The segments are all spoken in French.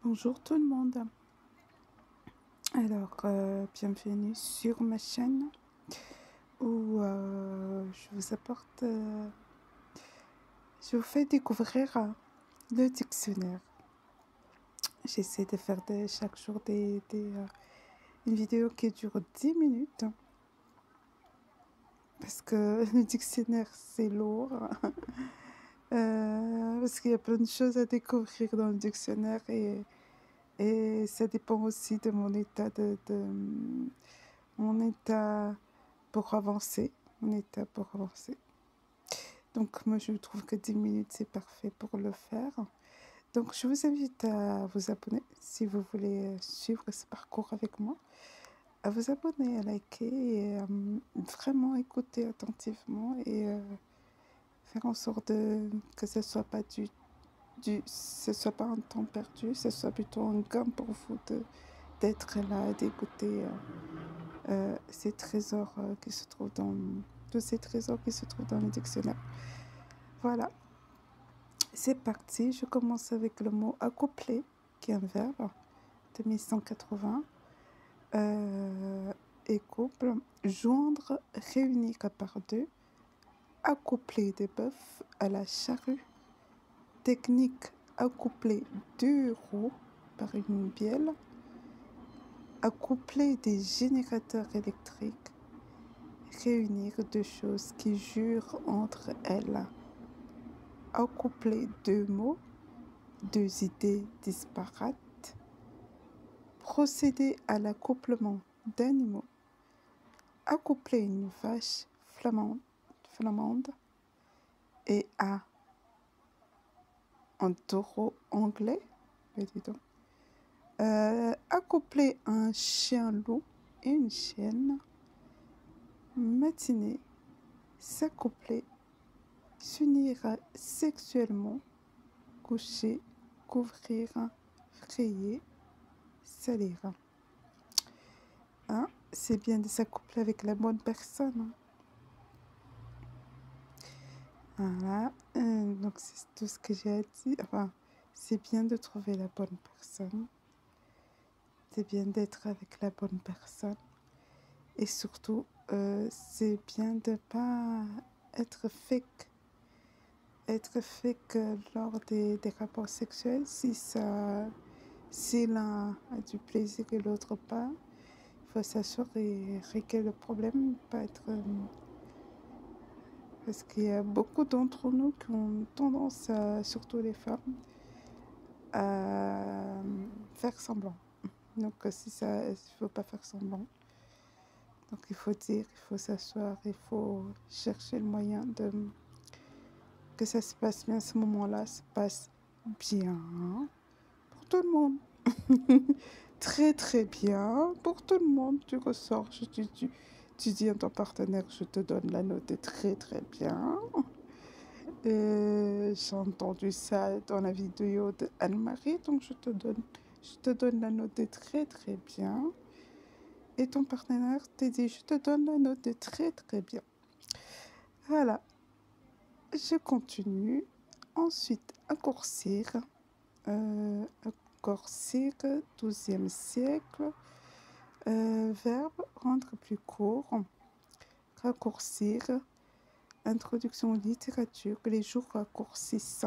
Bonjour tout le monde. Alors, bienvenue sur ma chaîne où je vous fais découvrir le dictionnaire. J'essaie de faire chaque jour une vidéo qui dure 10 minutes parce que le dictionnaire c'est lourd. Parce qu'il y a plein de choses à découvrir dans le dictionnaire et ça dépend aussi de mon état mon état pour avancer, Donc moi je trouve que 10 minutes c'est parfait pour le faire. Donc je vous invite à vous abonner si vous voulez suivre ce parcours avec moi, à vous abonner, à liker et à vraiment écouter attentivement et faire en sorte que ce soit pas ce soit pas un temps perdu, ce soit plutôt un gain pour vous d'être là, d'écouter ces trésors qui se trouvent tous ces trésors qui se trouvent dans le dictionnaire. Voilà, c'est parti. Je commence avec le mot accoupler, qui est un verbe de 1180. Et couple, joindre, réunir par deux, accoupler des bœufs à la charrue. Technique, accoupler deux roues par une bielle. Accoupler des générateurs électriques. Réunir deux choses qui jurent entre elles. Accoupler deux mots, deux idées disparates. Procéder à l'accouplement d'animaux. Accoupler une vache flamande et à un taureau anglais. Dis donc. Accoupler un chien-loup et une chienne. Matinée. S'accoupler. S'unir sexuellement. Coucher. Couvrir. Frayer. Salir. Hein? C'est bien de s'accoupler avec la bonne personne. Voilà. Donc c'est tout ce que j'ai à dire. Enfin, c'est bien de trouver la bonne personne. C'est bien d'être avec la bonne personne. Et surtout, c'est bien de ne pas être fake. Être fake lors des rapports sexuels, si l'un a du plaisir et l'autre pas, il faut s'assurer que le problème pas être... parce qu'il y a beaucoup d'entre nous qui ont tendance, surtout les femmes, à faire semblant. Donc si ça, il ne faut pas faire semblant. Donc il faut dire, il faut s'asseoir, il faut chercher le moyen que ça se passe bien, ce moment-là se passe bien pour tout le monde. Très très bien pour tout le monde. Tu ressors, tu dis à ton partenaire, je te donne la note de très très bien. J'ai entendu ça dans la vidéo d'Anne-Marie, donc je te donne la note de très très bien. Et ton partenaire te dit, je te donne la note de très très bien. Voilà. Je continue. Ensuite, accourcir. Accourcir, 12e siècle. Verbe, rendre plus court. Raccourcir. Introduction aux littératures. Les jours raccourcissent.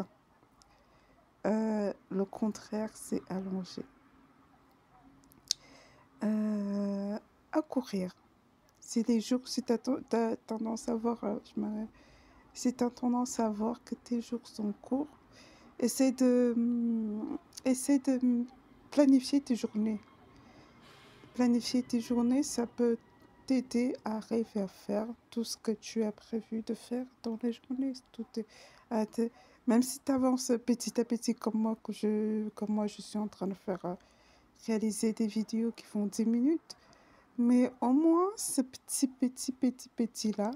Le contraire, c'est allonger. Accourir. Si les jours, si tu as tendance à voir, si tu as tendance à voir que tes jours sont courts, essaie de planifier tes journées. Planifier tes journées, ça peut t'aider à arriver à faire tout ce que tu as prévu de faire dans les journées. Même si tu avances petit à petit comme moi, je suis en train de faire réaliser des vidéos qui font 10 minutes. Mais au moins, ce petit là,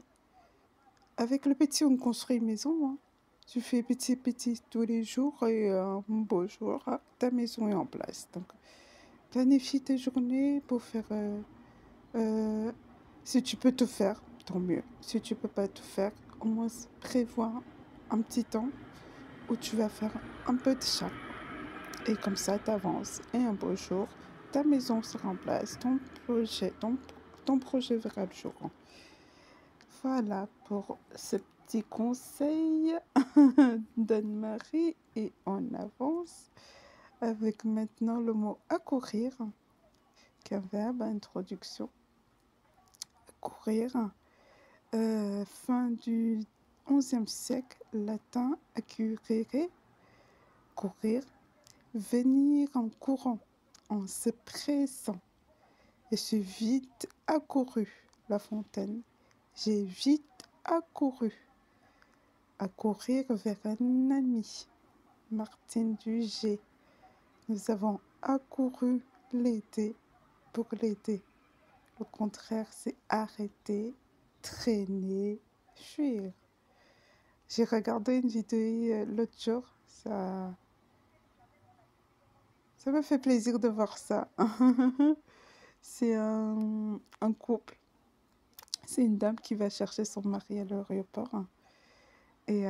avec le petit, on construit une maison. Hein. Tu fais petit tous les jours et un beau jour, ta maison est en place. Donc, planifie tes journées pour faire... si tu peux tout faire, tant mieux. Si tu peux pas tout faire, au moins prévois un petit temps où tu vas faire un peu de chaque. Et comme ça, tu avances. Et un beau jour, ta maison sera en place, ton projet verra le jour. Voilà pour ce petit conseil d'Anne-Marie. Et on avance avec maintenant le mot accourir, qui est un verbe à introduction. Accourir, fin du XIe siècle, latin accurere, courir, venir en courant, en se pressant. Je suis vite accouru, La Fontaine. J'ai vite accouru. Accourir vers un ami, Martine Dugé. Nous avons accouru l'aider pour l'aider. Le contraire, c'est arrêter, traîner, fuir. J'ai regardé une vidéo l'autre jour, ça me fait plaisir de voir ça. C'est un couple, c'est une dame qui va chercher son mari à l'aéroport. Et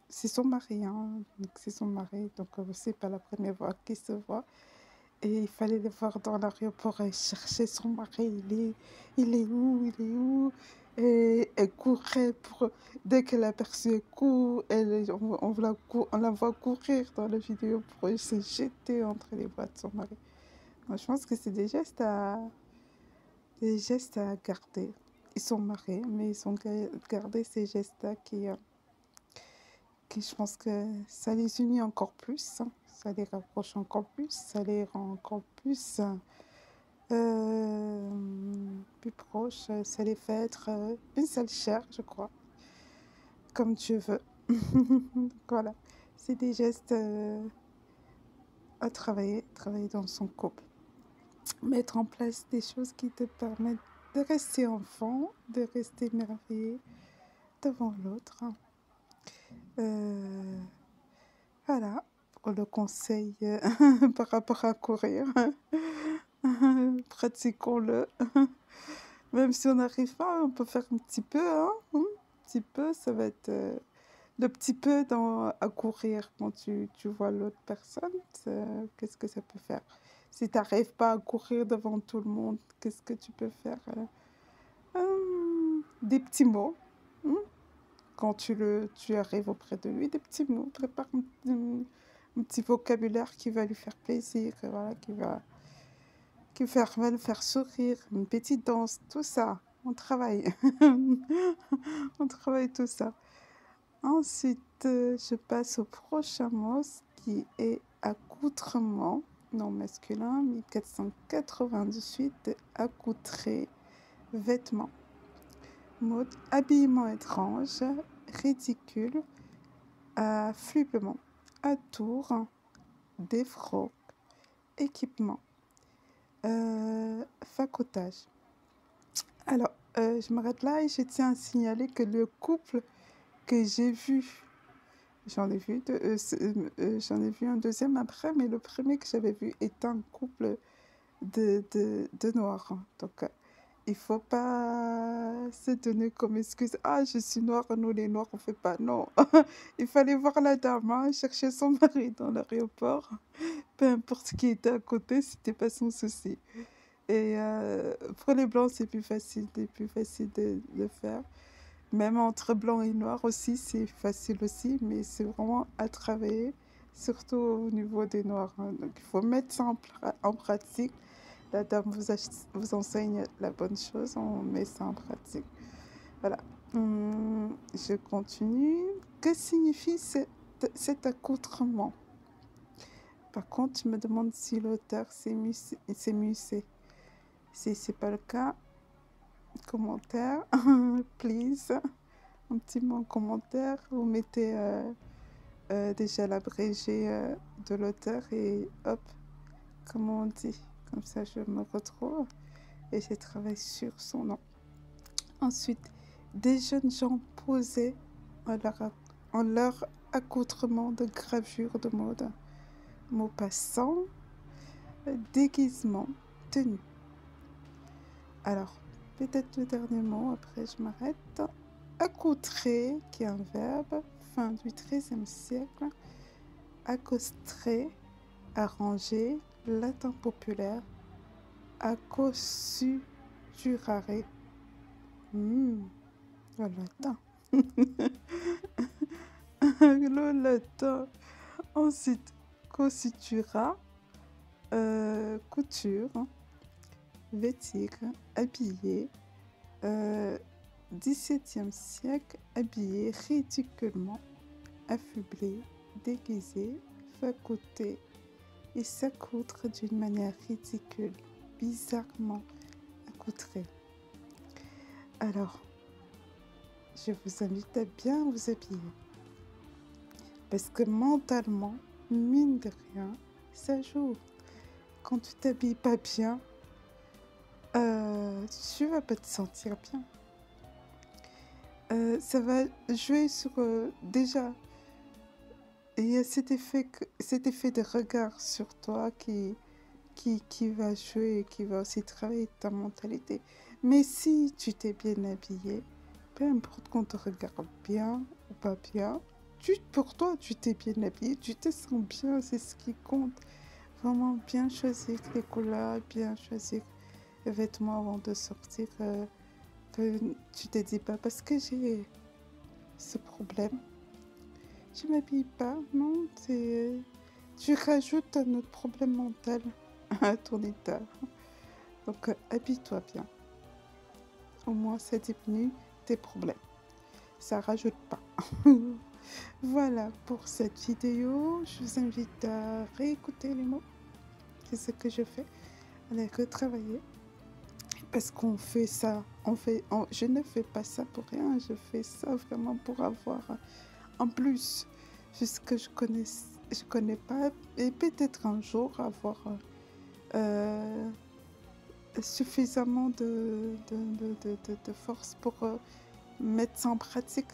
c'est son mari, donc c'est son mari, donc c'est pas la première fois qu'ils se voient. Et il fallait le voir dans l'aéroport et chercher son mari. Il est où? Il est où? Et elle courait pour... Dès qu'elle aperçut, elle court. On la voit courir dans la vidéo pour se jeter entre les bras de son mari. Moi, je pense que c'est des gestes à garder. Ils sont mariés, mais ils ont gardé ces gestes-là qui, je pense que ça les unit encore plus. Ça les rapproche encore plus. Ça les rend encore plus proches. Ça les fait être une seule chair, je crois. Comme Dieu veut. Voilà. C'est des gestes à travailler dans son couple. Mettre en place des choses qui te permettent de rester enfant, de rester merveilleux devant l'autre. Voilà pour le conseil par rapport à courir. Pratiquons-le. Même si on n'arrive pas, on peut faire un petit peu. Un petit peu, ça va être le petit peu à courir quand tu vois l'autre personne. Qu'est-ce que ça peut faire? Si tu n'arrives pas à courir devant tout le monde, qu'est-ce que tu peux faire? Des petits mots. Quand tu arrives auprès de lui, des petits mots. Prépare un petit vocabulaire qui va lui faire plaisir, voilà, va le faire sourire, une petite danse, tout ça. On travaille. On travaille tout ça. Ensuite, je passe au prochain mot, qui est accoutrement, non masculin, 1498, accoutrer, vêtements. Mode habillement étrange, ridicule, affluement, atour, défroque, équipement, facotage. Alors, je m'arrête là et je tiens à signaler que le couple que j'ai vu, j'en ai vu un deuxième après, mais le premier que j'avais vu est un couple de noirs. Donc, il faut pas se donner comme excuse. Ah, je suis noire, nous les noirs, on fait pas. Non, il fallait voir la dame, chercher son mari dans l'aéroport. Peu importe qui était à côté, c'était pas son souci. Et pour les blancs, c'est plus facile de le faire. Même entre blanc et noir aussi, c'est facile aussi, mais c'est vraiment à travailler, surtout au niveau des noirs. Donc, il faut mettre ça en pratique. La dame vous enseigne la bonne chose, on met ça en pratique. Voilà. Je continue. Que signifie cet accoutrement? Par contre, je me demande si l'auteur s'est musé. Si ce n'est pas le cas, commentaire, please. Un petit mot en commentaire. Vous mettez déjà l'abrégé de l'auteur et hop, comment on dit. Comme ça, je me retrouve et je travaille sur son nom. Ensuite, des jeunes gens posés en leur accoutrement de gravure de mode. Mot passant, déguisement, tenue. Alors, peut-être le dernier mot, après je m'arrête. Accoutrer, qui est un verbe, fin du XIIIe siècle. accostrer, arranger, latin populaire, accosuturare. Hmm, le latin. Le latin. Ensuite, cosutura, couture, vêtir, habiller. 17e siècle, habiller ridiculement, affubler, déguiser, facoter et s'accoudre d'une manière ridicule, bizarrement accoutrée. Alors, je vous invite à bien vous habiller. Parce que mentalement, mine de rien, ça joue. Quand tu t'habilles pas bien, tu vas pas te sentir bien. Ça va jouer sur déjà, il y a cet effet de regard sur toi qui va jouer et qui va aussi travailler ta mentalité. Mais si tu t'es bien habillé, peu importe qu'on te regarde bien ou pas bien, pour toi, tu t'es bien habillé, tu te sens bien, c'est ce qui compte. Vraiment bien choisir les couleurs, bien choisir les vêtements avant de sortir. Que tu te dis pas parce que j'ai ce problème. Je m'habille pas, non, tu rajoutes un autre problème mental à ton état. Donc habille-toi bien. Au moins ça diminue tes problèmes. Ça rajoute pas. Voilà pour cette vidéo. Je vous invite à réécouter les mots. C'est ce que je fais. Allez retravailler. Parce qu'on fait ça, je ne fais pas ça pour rien, je fais ça vraiment pour avoir en plus ce que je connais pas et peut-être un jour avoir euh, suffisamment de force pour mettre ça en pratique.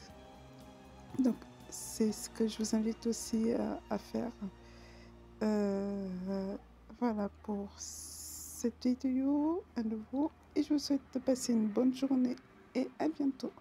Donc c'est ce que je vous invite aussi à faire. Voilà pour cette vidéo à nouveau et je vous souhaite de passer une bonne journée et à bientôt.